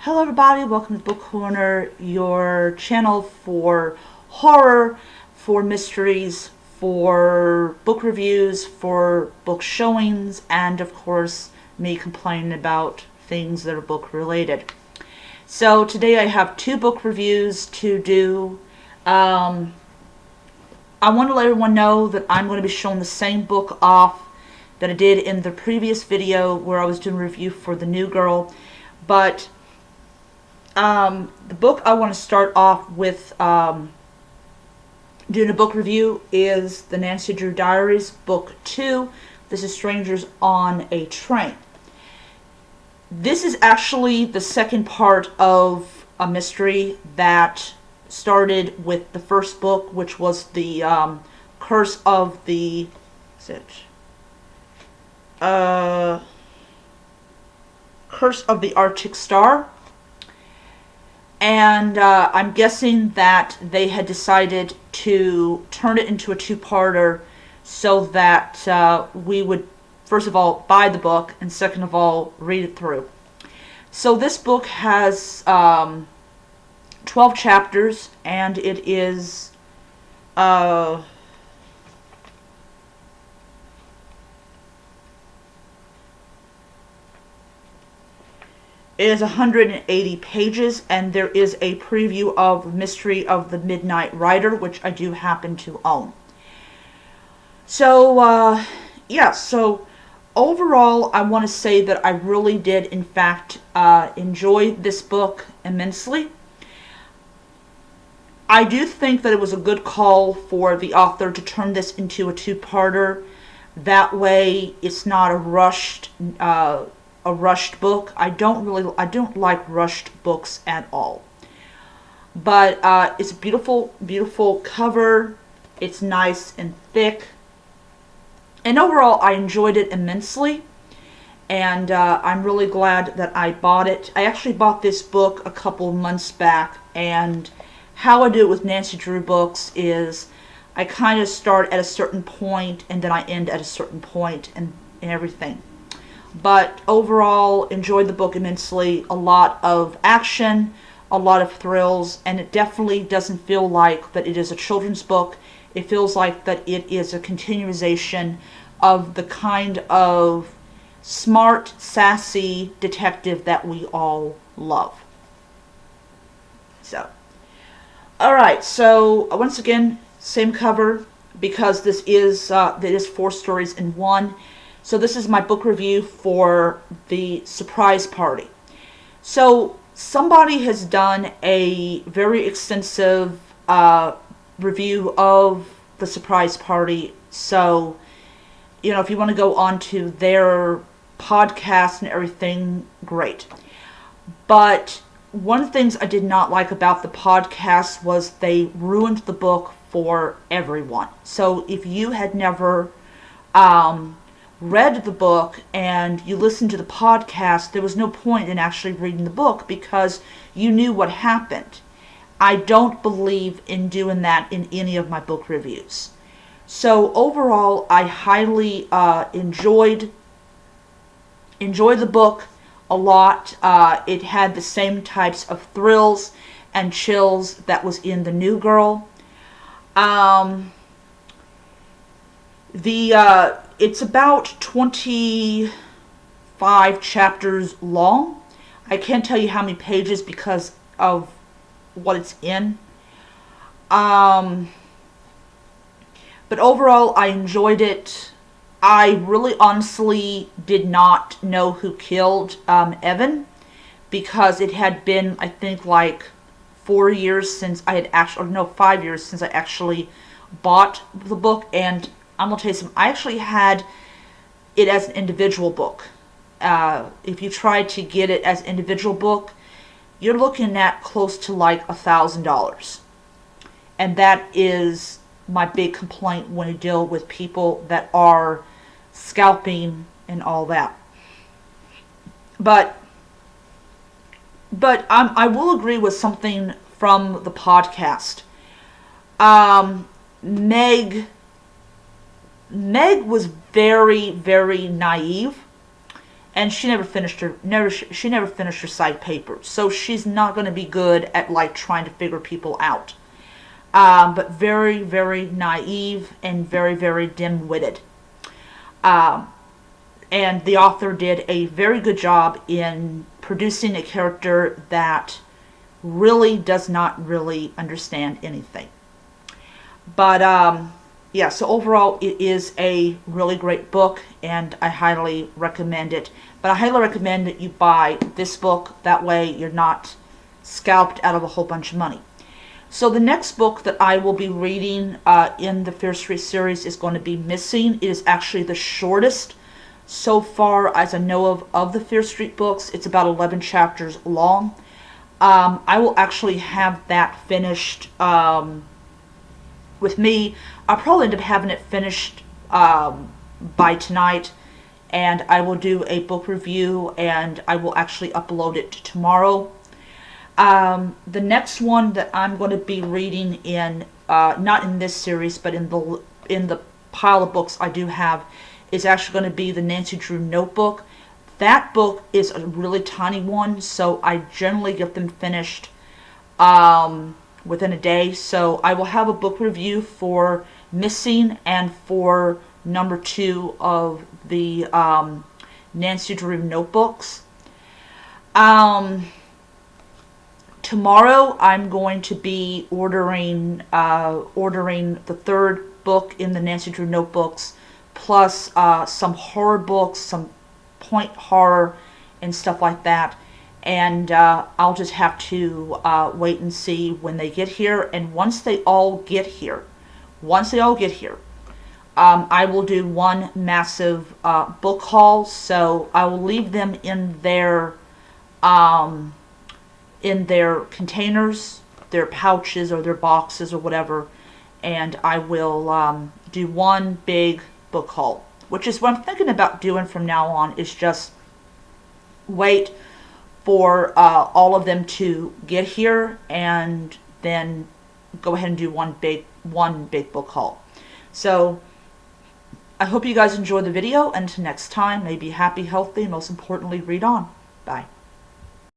Hello everybody, welcome to Book Corner, your channel for horror, for mysteries, for book reviews, for book showings, and of course me complaining about things that are book related. So today I have two book reviews to do. I want to let everyone know that I'm going to be showing the same book off that I did in the previous video where I was doing a review for The New Girl, but the book I want to start off with doing a book review is the Nancy Drew Diaries, Book 2. This is Strangers on a Train. This is actually the second part of a mystery that started with the first book, which was the Curse of the... Curse of the Arctic Star. And I'm guessing that they had decided to turn it into a two-parter so that we would, first of all, buy the book, and second of all, read it through. So this book has 12 chapters, and it is... It is 180 pages, and there is a preview of Mystery of the Midnight Rider, which I do happen to own. So, so overall, I want to say that I really did, in fact, enjoy this book immensely. I do think that it was a good call for the author to turn this into a two-parter. That way, it's not a rushed book. I don't like rushed books at all. But it's a beautiful cover. It's nice and thick. And overall, I enjoyed it immensely. And I'm really glad that I bought it. I actually bought this book a couple months back. And how I do it with Nancy Drew books is I kind of start at a certain point and then I end at a certain point and everything. But overall, enjoyed the book immensely. A lot of action, a lot of thrills, and it definitely doesn't feel like that it is a children's book. It feels like that it is a continuation of the kind of smart, sassy detective that we all love. So, alright, so once again, same cover, because this is 4 stories in one. So this is my book review for the Surprise Party. So somebody has done a very extensive review of the Surprise Party. So, you know, if you want to go on to their podcast and everything, great. But one of the things I did not like about the podcast was they ruined the book for everyone. So if you had never... read the book and you listened to the podcast, there was no point in actually reading the book because you knew what happened. I don't believe in doing that in any of my book reviews. So overall, I highly enjoyed the book a lot. It had the same types of thrills and chills that was in The New Girl. It's about 25 chapters long. I can't tell you how many pages because of what it's in. But overall, I enjoyed it. I really honestly did not know who killed Evan, because it had been, I think, like 4 years since I had actually, or no, 5 years since I actually bought the book. And I'm going to tell you something, I actually had it as an individual book. If you try to get it as an individual book, you're looking at close to like $1,000. And that is my big complaint when you deal with people that are scalping and all that. But I will agree with something from the podcast. Meg was very, very naive, and she never finished her side paper, so she's not going to be good at like trying to figure people out. But very, very naive and very, very dim-witted. Um, and the author did a very good job in producing a character that really does not really understand anything. But yeah, so overall it is a really great book, and I highly recommend it. But I highly recommend that you buy this book. That way you're not scalped out of a whole bunch of money. So the next book that I will be reading in the Fear Street series is going to be Missing. It is actually the shortest so far as I know of the Fear Street books. It's about 11 chapters long. I will actually have that finished with me. I'll probably end up having it finished by tonight, and I will do a book review, and I will actually upload it tomorrow. The next one that I'm going to be reading in, not in this series, but in the pile of books I do have, is actually going to be the Nancy Drew Notebook. That book is a really tiny one, so I generally get them finished within a day. So I will have a book review for Missing and for number 2 of the Nancy Drew notebooks. Tomorrow I'm going to be ordering the 3rd book in the Nancy Drew notebooks, plus some horror books, some point horror and stuff like that. And I'll just have to wait and see when they get here. And once they all get here, I will do one massive book haul. So I will leave them in their containers, their pouches or their boxes or whatever, and I will do one big book haul, which is what I'm thinking about doing from now on, is just wait for all of them to get here and then go ahead and do one big book haul. So I hope you guys enjoyed the video, and until next time, may be happy, healthy, and most importantly, read on. Bye.